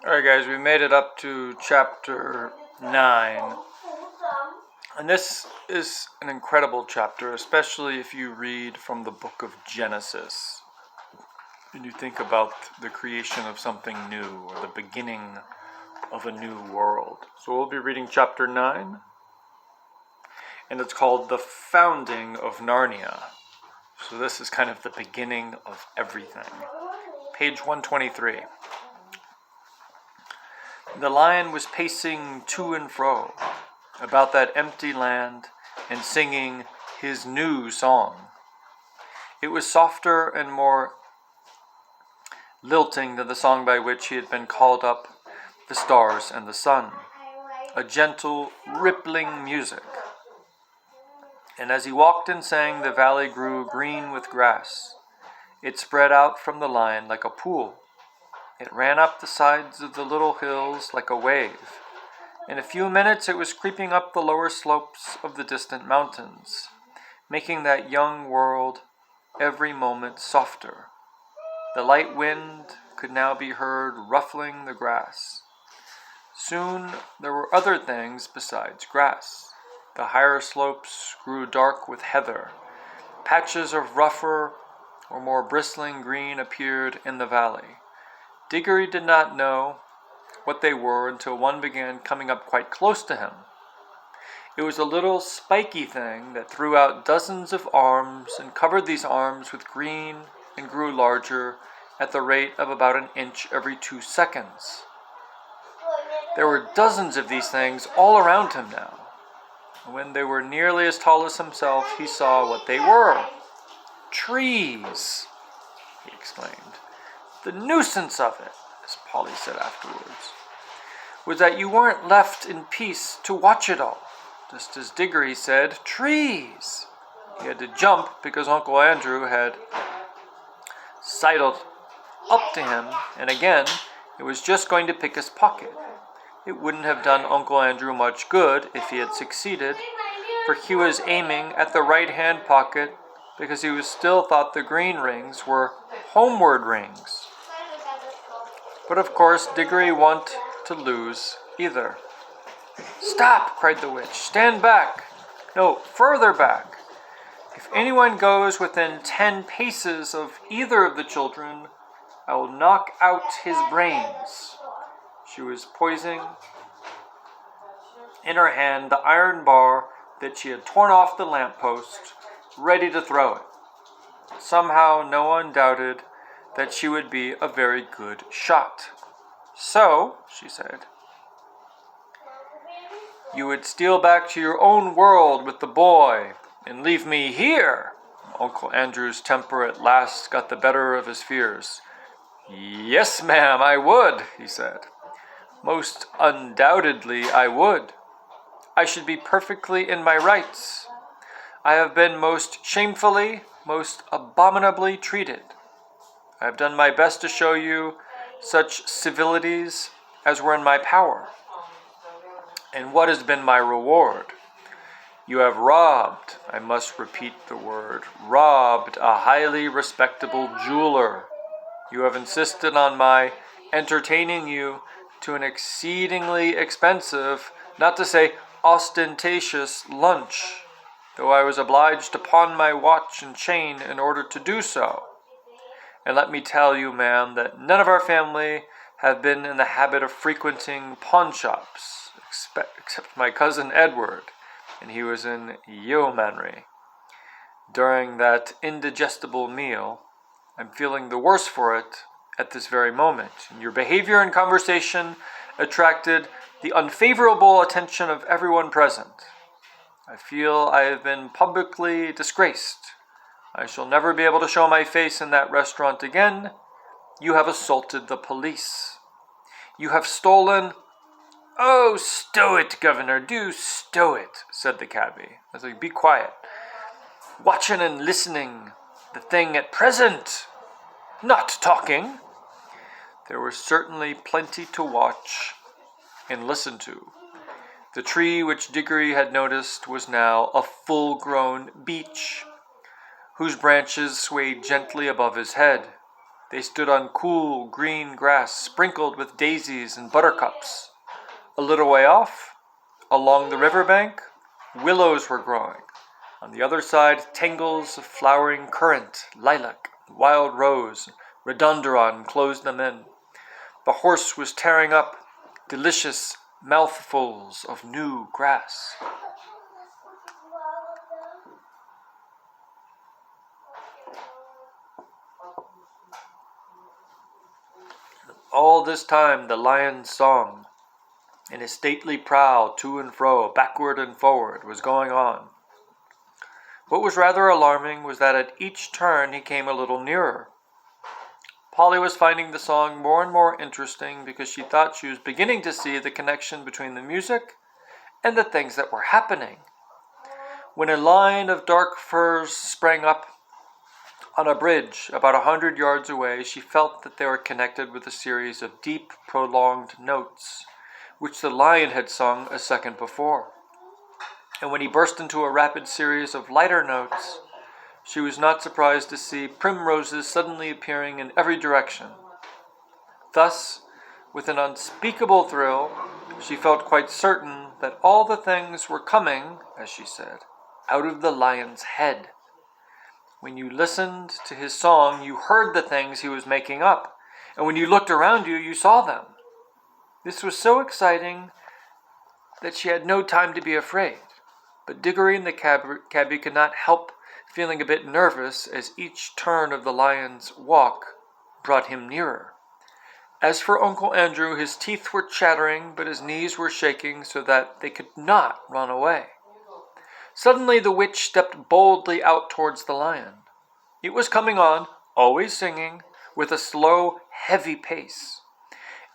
Alright guys, we made it up to chapter 9. And this is an incredible chapter, especially if you read from the book of Genesis. And you think about the creation of something new, or the beginning of a new world. So we'll be reading chapter 9. And it's called The Founding of Narnia. So this is kind of the beginning of everything. Page 123. The lion was pacing to and fro about that empty land and singing his new song. It was softer and more lilting than the song by which he had been called up the stars and the sun, a gentle, rippling music. And as he walked and sang, the valley grew green with grass. It spread out from the lion like a pool. It ran up the sides of the little hills like a wave. In a few minutes it was creeping up the lower slopes of the distant mountains, making that young world every moment softer. The light wind could now be heard ruffling the grass. Soon there were other things besides grass. The higher slopes grew dark with heather. Patches of rougher or more bristling green appeared in the valley. Diggory did not know what they were until one began coming up quite close to him. It was a little spiky thing that threw out dozens of arms and covered these arms with green and grew larger at the rate of about an inch every 2 seconds. There were dozens of these things all around him now. And when they were nearly as tall as himself, he saw what they were. Trees, he exclaimed. The nuisance of it, as Polly said afterwards, was that you weren't left in peace to watch it all. Just as Diggory said, trees. He had to jump because Uncle Andrew had sidled up to him, and again, it was just going to pick his pocket. It wouldn't have done Uncle Andrew much good if he had succeeded, for he was aiming at the right-hand pocket because he was still thought the green rings were homeward rings. But of course, Diggory wanted to lose either. Stop, cried the witch. Stand back. No, further back. If anyone goes within 10 paces of either of the children, I will knock out his brains. She was poising in her hand the iron bar that she had torn off the lamppost, ready to throw it. Somehow no one doubted that she would be a very good shot. So, she said, you would steal back to your own world with the boy and leave me here. Uncle Andrew's temper at last got the better of his fears. Yes, ma'am, I would, he said. Most undoubtedly I would. I should be perfectly in my rights. I have been most shamefully, most abominably treated. I have done my best to show you such civilities as were in my power. And what has been my reward? You have robbed, I must repeat the word, robbed a highly respectable jeweler. You have insisted on my entertaining you to an exceedingly expensive, not to say ostentatious, lunch, though I was obliged to pawn my watch and chain in order to do so. And let me tell you, ma'am, that none of our family have been in the habit of frequenting pawn shops, except my cousin Edward, and he was in Yeomanry. During that indigestible meal, I'm feeling the worse for it at this very moment. And your behavior and conversation attracted the unfavorable attention of everyone present. I feel I have been publicly disgraced. I shall never be able to show my face in that restaurant again. You have assaulted the police. You have stolen... Oh, stow it, Governor, do stow it, said the cabby. I was like, be quiet. Watching and listening, the thing at present, not talking. There was certainly plenty to watch and listen to. The tree which Diggory had noticed was now a full-grown beech, whose branches swayed gently above his head. They stood on cool, green grass sprinkled with daisies and buttercups. A little way off, along the riverbank, willows were growing. On the other side, tangles of flowering currant, lilac, wild rose, rhododendron closed them in. The horse was tearing up delicious mouthfuls of new grass. All this time the lion's song, in his stately prowl to and fro, backward and forward, was going on. What was rather alarming was that at each turn he came a little nearer. Polly was finding the song more and more interesting because she thought she was beginning to see the connection between the music and the things that were happening. When a line of dark firs sprang up on a bridge about 100 yards away, she felt that they were connected with a series of deep, prolonged notes, which the lion had sung a second before. And when he burst into a rapid series of lighter notes, she was not surprised to see primroses suddenly appearing in every direction. Thus, with an unspeakable thrill, she felt quite certain that all the things were coming, as she said, out of the lion's head. When you listened to his song, you heard the things he was making up, and when you looked around you, you saw them. This was so exciting that she had no time to be afraid, but Diggory and the cabby could not help feeling a bit nervous as each turn of the lion's walk brought him nearer. As for Uncle Andrew, his teeth were chattering, but his knees were shaking so that they could not run away. Suddenly the witch stepped boldly out towards the lion. It was coming on, always singing, with a slow, heavy pace.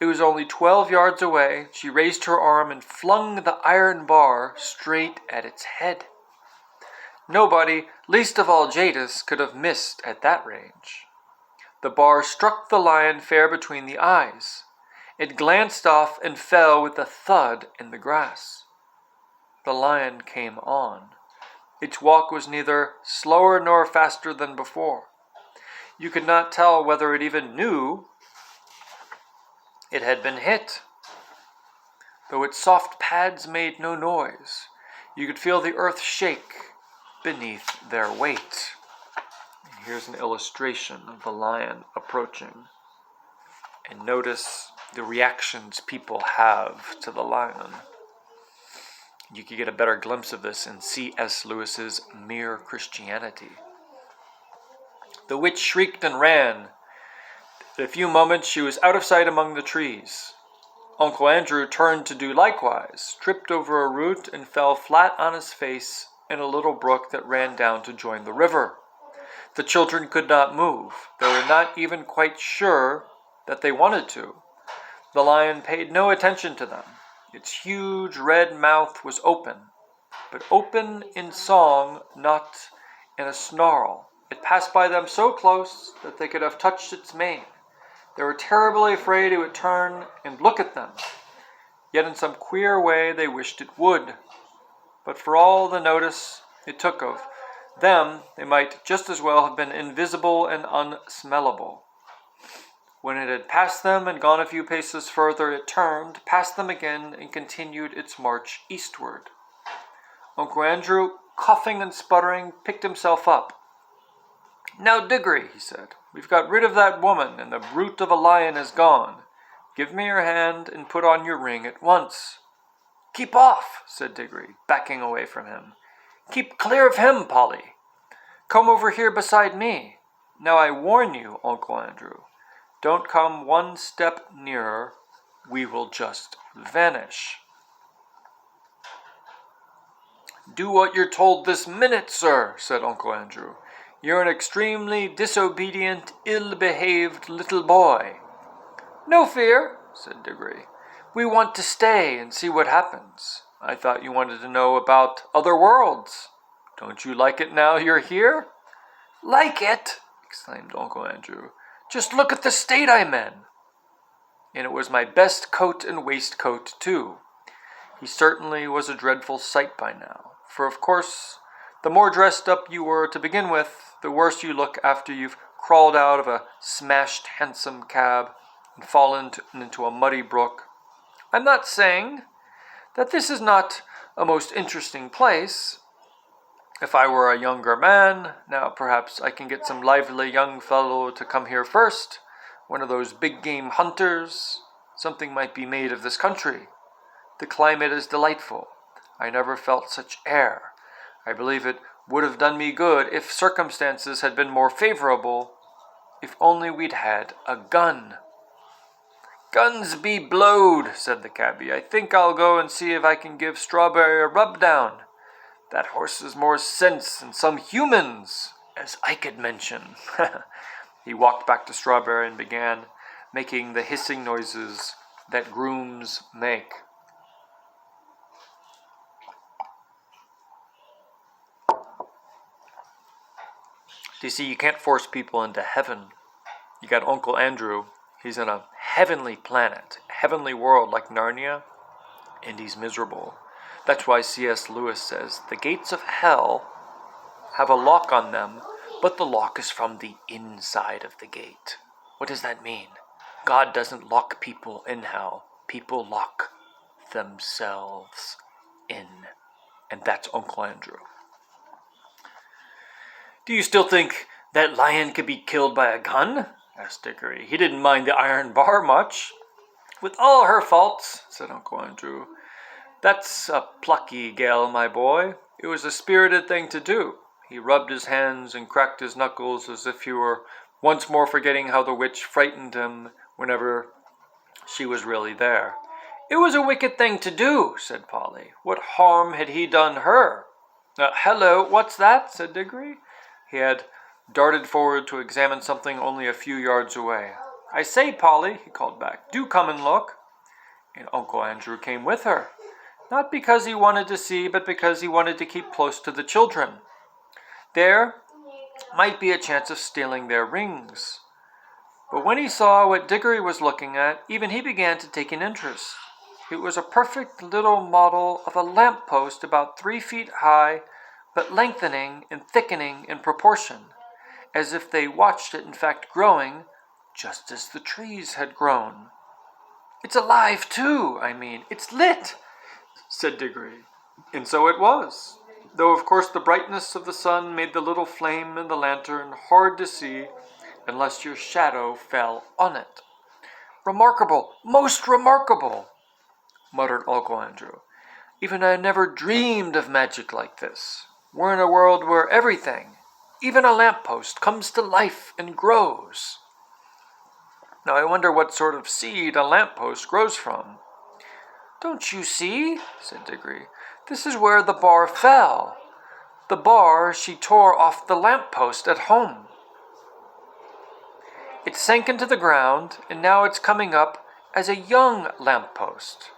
It was only 12 yards away. She raised her arm and flung the iron bar straight at its head. Nobody, least of all Jadis, could have missed at that range. The bar struck the lion fair between the eyes. It glanced off and fell with a thud in the grass. The lion came on. Its walk was neither slower nor faster than before. You could not tell whether it even knew it had been hit. Though its soft pads made no noise, you could feel the earth shake beneath their weight. And here's an illustration of the lion approaching. And notice the reactions people have to the lion. You could get a better glimpse of this in C.S. Lewis's Mere Christianity. The witch shrieked and ran. In a few moments she was out of sight among the trees. Uncle Andrew turned to do likewise, tripped over a root, and fell flat on his face in a little brook that ran down to join the river. The children could not move. They were not even quite sure that they wanted to. The lion paid no attention to them. Its huge red mouth was open, but open in song, not in a snarl. It passed by them so close that they could have touched its mane. They were terribly afraid it would turn and look at them. Yet in some queer way they wished it would. But for all the notice it took of them, they might just as well have been invisible and unsmellable. When it had passed them and gone a few paces further, it turned, passed them again, and continued its march eastward. Uncle Andrew, coughing and sputtering, picked himself up. "Now, Diggory," he said, "we've got rid of that woman, and the brute of a lion is gone. Give me your hand and put on your ring at once." "Keep off," said Diggory, backing away from him. "Keep clear of him, Polly. Come over here beside me. Now I warn you, Uncle Andrew, don't come one step nearer. We will just vanish." "Do what you're told this minute, sir," said Uncle Andrew. "You're an extremely disobedient, ill-behaved little boy." "No fear," said Diggory. "We want to stay and see what happens. I thought you wanted to know about other worlds. Don't you like it now you're here?" "Like it!" exclaimed Uncle Andrew. "Just look at the state I'm in." And it was my best coat and waistcoat, too. He certainly was a dreadful sight by now, for of course, the more dressed up you were to begin with, the worse you look after you've crawled out of a smashed hansom cab and fallen into a muddy brook. I'm not saying that this is not a most interesting place. If I were a younger man, now perhaps I can get some lively young fellow to come here first, one of those big game hunters. Something might be made of this country. The climate is delightful. I never felt such air. I believe it would have done me good if circumstances had been more favorable. If only we'd had a gun. Guns be blowed, said the cabbie. I think I'll go and see if I can give Strawberry a rub down. That horse has more sense than some humans, as I could mention. He walked back to Strawberry and began making the hissing noises that grooms make. You see, you can't force people into heaven. You got Uncle Andrew. He's in a heavenly planet, heavenly world like Narnia, and he's miserable. That's why C.S. Lewis says, the gates of hell have a lock on them, but the lock is from the inside of the gate. What does that mean? God doesn't lock people in hell. People lock themselves in. And that's Uncle Andrew. Do you still think that lion could be killed by a gun? Asked Dickory. He didn't mind the iron bar much. With all her faults, said Uncle Andrew. That's a plucky gal, my boy. It was a spirited thing to do. He rubbed his hands and cracked his knuckles as if he were once more forgetting how the witch frightened him whenever she was really there. It was a wicked thing to do, said Polly. What harm had he done her? Hello, what's that? Said Dickory. He had darted forward to examine something only a few yards away. I say, Polly, he called back, do come and look. And Uncle Andrew came with her. Not because he wanted to see, but because he wanted to keep close to the children. There might be a chance of stealing their rings. But when he saw what Dickory was looking at, even he began to take an interest. It was a perfect little model of a lamp-post about 3 feet high, but lengthening and thickening in proportion, as if they watched it in fact growing, just as the trees had grown. It's alive too, it's lit, said Dickory. And so it was, though of course the brightness of the sun made the little flame in the lantern hard to see unless your shadow fell on it. Remarkable, most remarkable, muttered Uncle Andrew. Even I never dreamed of magic like this. We're in a world where everything, even a lamppost, comes to life and grows. Now I wonder what sort of seed a lamppost grows from. Don't you see, said Dickory, this is where the bar fell. The bar she tore off the lamppost at home. It sank into the ground, and now it's coming up as a young lamppost.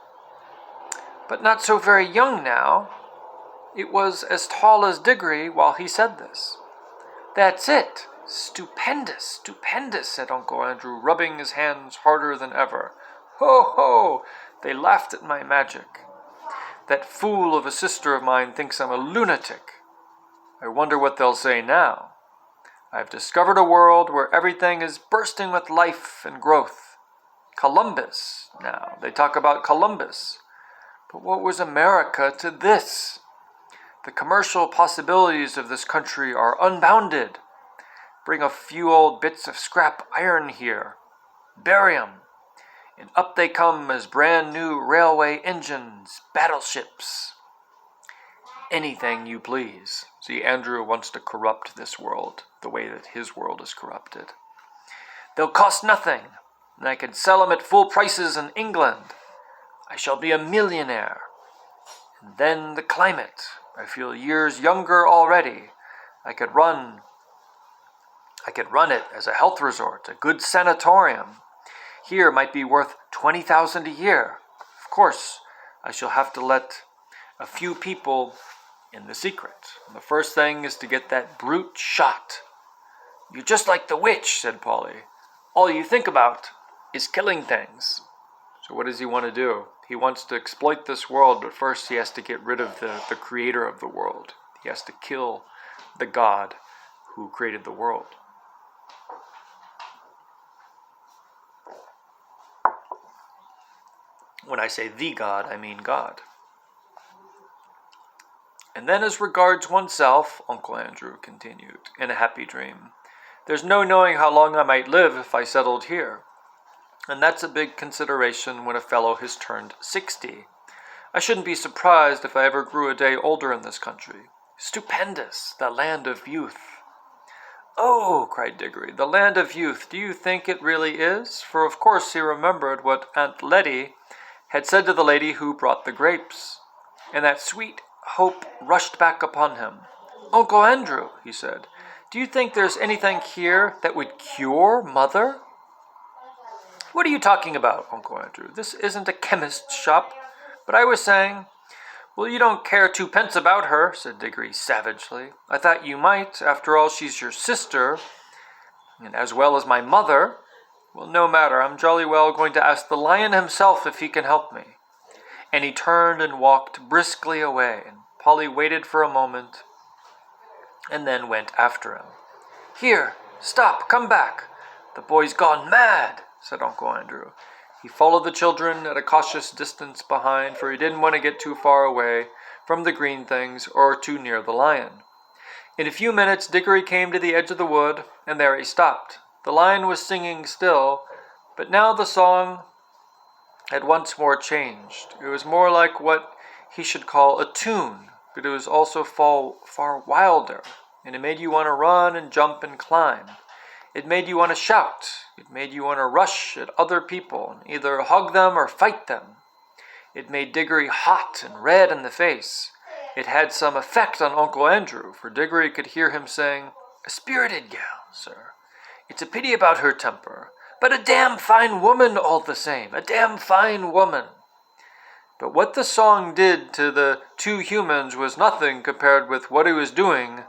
But not so very young now. It was as tall as Dickory while he said this. That's it. Stupendous, stupendous, said Uncle Andrew, rubbing his hands harder than ever. Ho, ho! They laughed at my magic. That fool of a sister of mine thinks I'm a lunatic. I wonder what they'll say now. I've discovered a world where everything is bursting with life and growth. Columbus, now, they talk about Columbus. But what was America to this? The commercial possibilities of this country are unbounded. Bring a few old bits of scrap iron here. Bury 'em. And up they come as brand new railway engines, battleships. Anything you please. See, Andrew wants to corrupt this world the way that his world is corrupted. They'll cost nothing, and I can sell 'em at full prices in England. I shall be a millionaire. And then the climate. I feel years younger already. I could run it as a health resort, a good sanatorium. Here might be worth $20,000 a year. Of course, I shall have to let a few people in the secret. And the first thing is to get that brute shot. You're just like the witch, said Polly. All you think about is killing things. So what does he want to do? He wants to exploit this world, but first he has to get rid of the creator of the world. He has to kill the God who created the world. When I say the God, I mean God. And then as regards oneself, Uncle Andrew continued, in a happy dream, there's no knowing how long I might live if I settled here. And that's a big consideration when a fellow has turned 60. I shouldn't be surprised if I ever grew a day older in this country. Stupendous, the land of youth. Oh, cried Diggory, the land of youth, do you think it really is? For of course he remembered what Aunt Letty had said to the lady who brought the grapes, and that sweet hope rushed back upon him. Uncle Andrew, he said, do you think there's anything here that would cure Mother? What are you talking about, Uncle Andrew? This isn't a chemist's shop. But I was saying, well, you don't care twopence about her, said Diggory savagely. I thought you might. After all, she's your sister, and as well as my mother. Well, no matter. I'm jolly well going to ask the lion himself if he can help me. And he turned and walked briskly away, and Polly waited for a moment and then went after him. Here, stop, come back. The boy's gone mad, said Uncle Andrew. He followed the children at a cautious distance behind, for he didn't want to get too far away from the green things or too near the lion. In a few minutes, Diggory came to the edge of the wood, and there he stopped. The lion was singing still, but now the song had once more changed. It was more like what he should call a tune, but it was also far wilder, and it made you want to run and jump and climb. It made you want to shout. It made you want to rush at other people and either hug them or fight them. It made Diggory hot and red in the face. It had some effect on Uncle Andrew, for Diggory could hear him saying, a spirited gal, sir. It's a pity about her temper, but a damn fine woman all the same, a damn fine woman. But what the song did to the two humans was nothing compared with what it was doing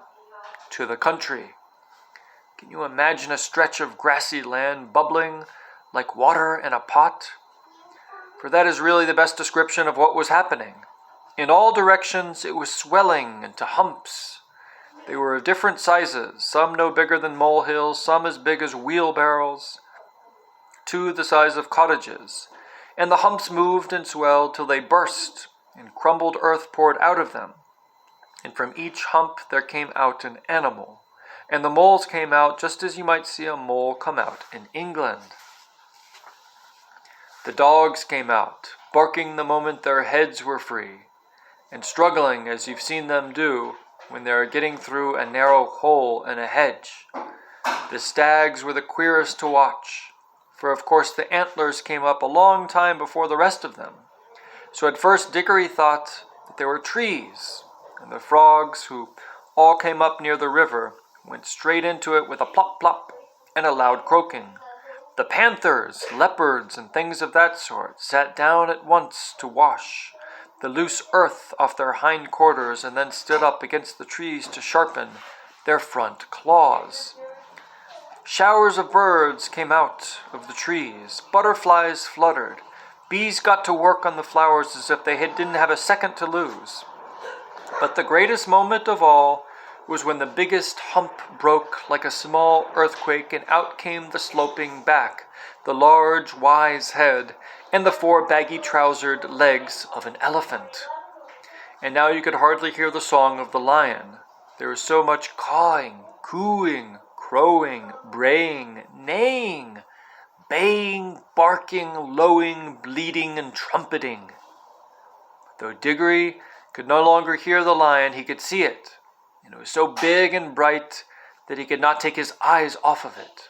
to the country. Can you imagine a stretch of grassy land bubbling like water in a pot? For that is really the best description of what was happening. In all directions it was swelling into humps. They were of different sizes, some no bigger than molehills, some as big as wheelbarrows, two the size of cottages. And the humps moved and swelled till they burst, and crumbled earth poured out of them. And from each hump there came out an animal. And the moles came out just as you might see a mole come out in England. The dogs came out, barking the moment their heads were free, and struggling as you've seen them do when they are getting through a narrow hole in a hedge. The stags were the queerest to watch, for of course the antlers came up a long time before the rest of them. So at first Diggory thought that they were trees, and the frogs, who all came up near the river, went straight into it with a plop plop and a loud croaking. The panthers, leopards, and things of that sort sat down at once to wash the loose earth off their hind quarters and then stood up against the trees to sharpen their front claws. Showers of birds came out of the trees. Butterflies fluttered. Bees got to work on the flowers as if they didn't have a second to lose. But the greatest moment of all was when the biggest hump broke like a small earthquake, and out came the sloping back, the large, wise head, and the four baggy-trousered legs of an elephant. And now you could hardly hear the song of the lion. There was so much cawing, cooing, crowing, braying, neighing, baying, barking, lowing, bleating, and trumpeting. Though Diggory could no longer hear the lion, he could see it. And it was so big and bright that he could not take his eyes off of it.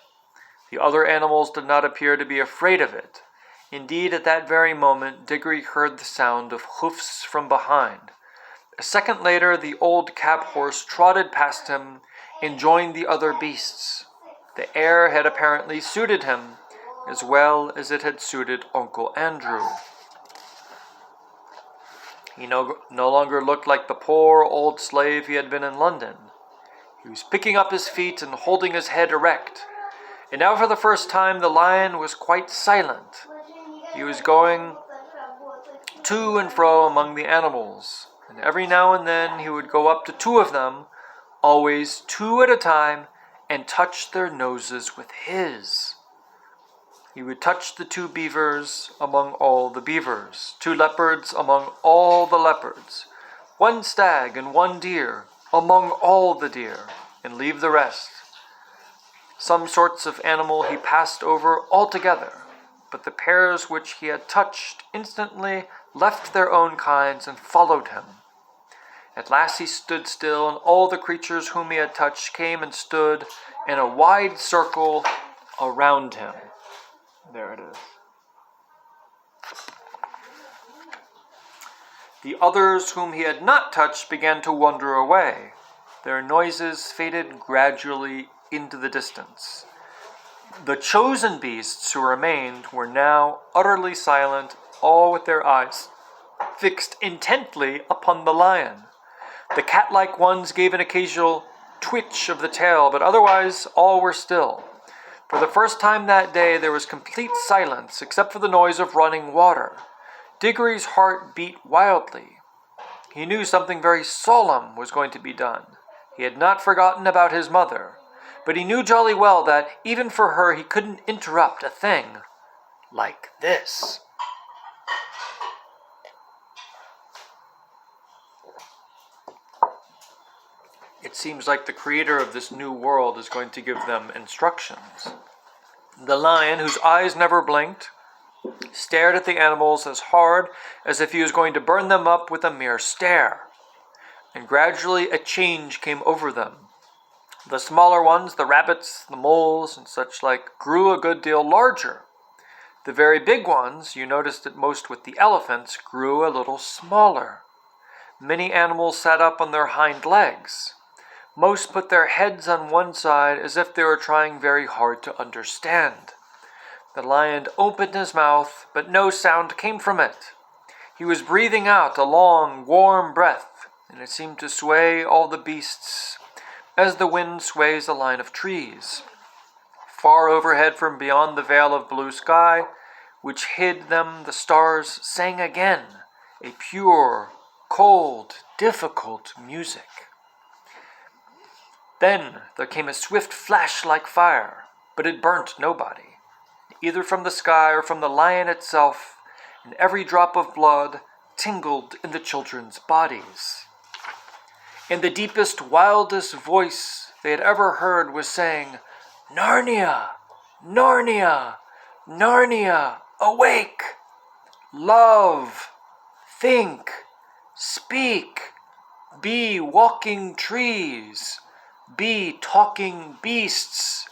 The other animals did not appear to be afraid of it. Indeed, at that very moment, Diggory heard the sound of hoofs from behind. A second later, the old cab horse trotted past him and joined the other beasts. The air had apparently suited him as well as it had suited Uncle Andrew. He no longer looked like the poor old slave he had been in London. He was picking up his feet and holding his head erect. And now for the first time the lion was quite silent. He was going to and fro among the animals, and every now and then he would go up to two of them, always two at a time, and touch their noses with his. He would touch the 2 beavers among all the beavers, 2 leopards among all the leopards, 1 stag and 1 deer among all the deer, and leave the rest. Some sorts of animal he passed over altogether, but the pairs which he had touched instantly left their own kinds and followed him. At last he stood still, and all the creatures whom he had touched came and stood in a wide circle around him. There it is. The others whom he had not touched began to wander away. Their noises faded gradually into the distance. The chosen beasts who remained were now utterly silent, all with their eyes fixed intently upon the lion. The cat-like ones gave an occasional twitch of the tail, but otherwise all were still. For the first time that day there was complete silence, except for the noise of running water. Diggory's heart beat wildly. He knew something very solemn was going to be done. He had not forgotten about his mother, but he knew jolly well that even for her he couldn't interrupt a thing like this. It seems like the creator of this new world is going to give them instructions. The lion, whose eyes never blinked, stared at the animals as hard as if he was going to burn them up with a mere stare. And gradually a change came over them. The smaller ones, the rabbits, the moles, and such like, grew a good deal larger. The very big ones, you noticed it most with the elephants, grew a little smaller. Many animals sat up on their hind legs. Most put their heads on one side as if they were trying very hard to understand. The lion opened his mouth, but no sound came from it. He was breathing out a long, warm breath, and it seemed to sway all the beasts as the wind sways a line of trees. Far overhead from beyond the veil of blue sky, which hid them, the stars sang again, a pure, cold, difficult music. Then there came a swift flash like fire, but it burnt nobody, either from the sky or from the lion itself, and every drop of blood tingled in the children's bodies. And the deepest, wildest voice they had ever heard was saying, "Narnia! Narnia! Narnia! Awake! Love! Think! Speak! Be walking trees! Be talking beasts!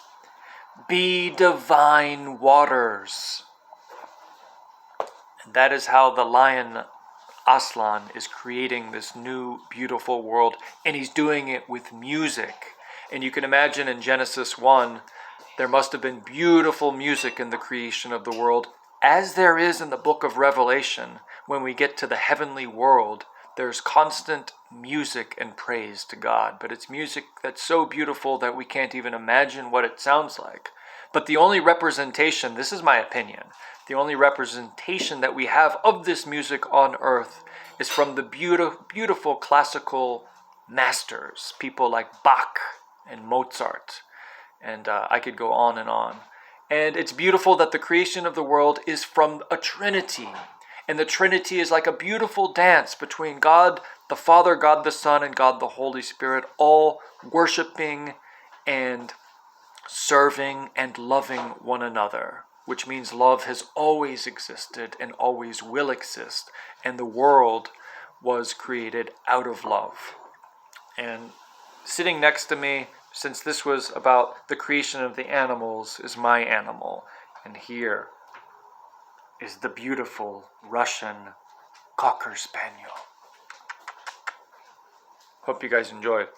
Be divine waters!" And that is how the lion Aslan is creating this new beautiful world, and he's doing it with music. And you can imagine in Genesis 1, there must have been beautiful music in the creation of the world, as there is in the book of Revelation. When we get to the heavenly world, there's constant music and praise to God, but it's music that's so beautiful that we can't even imagine what it sounds like. But the only representation, this is my opinion, the only representation that we have of this music on earth is from the beautiful classical masters, people like Bach and Mozart, and I could go on and on. And it's beautiful that the creation of the world is from a Trinity. And the Trinity is like a beautiful dance between God the Father, God the Son, and God the Holy Spirit, all worshiping and serving and loving one another, which means love has always existed and always will exist, and the world was created out of love. And sitting next to me, since this was about the creation of the animals, is my animal, and here is the beautiful Russian Cocker Spaniel. Hope you guys enjoy it.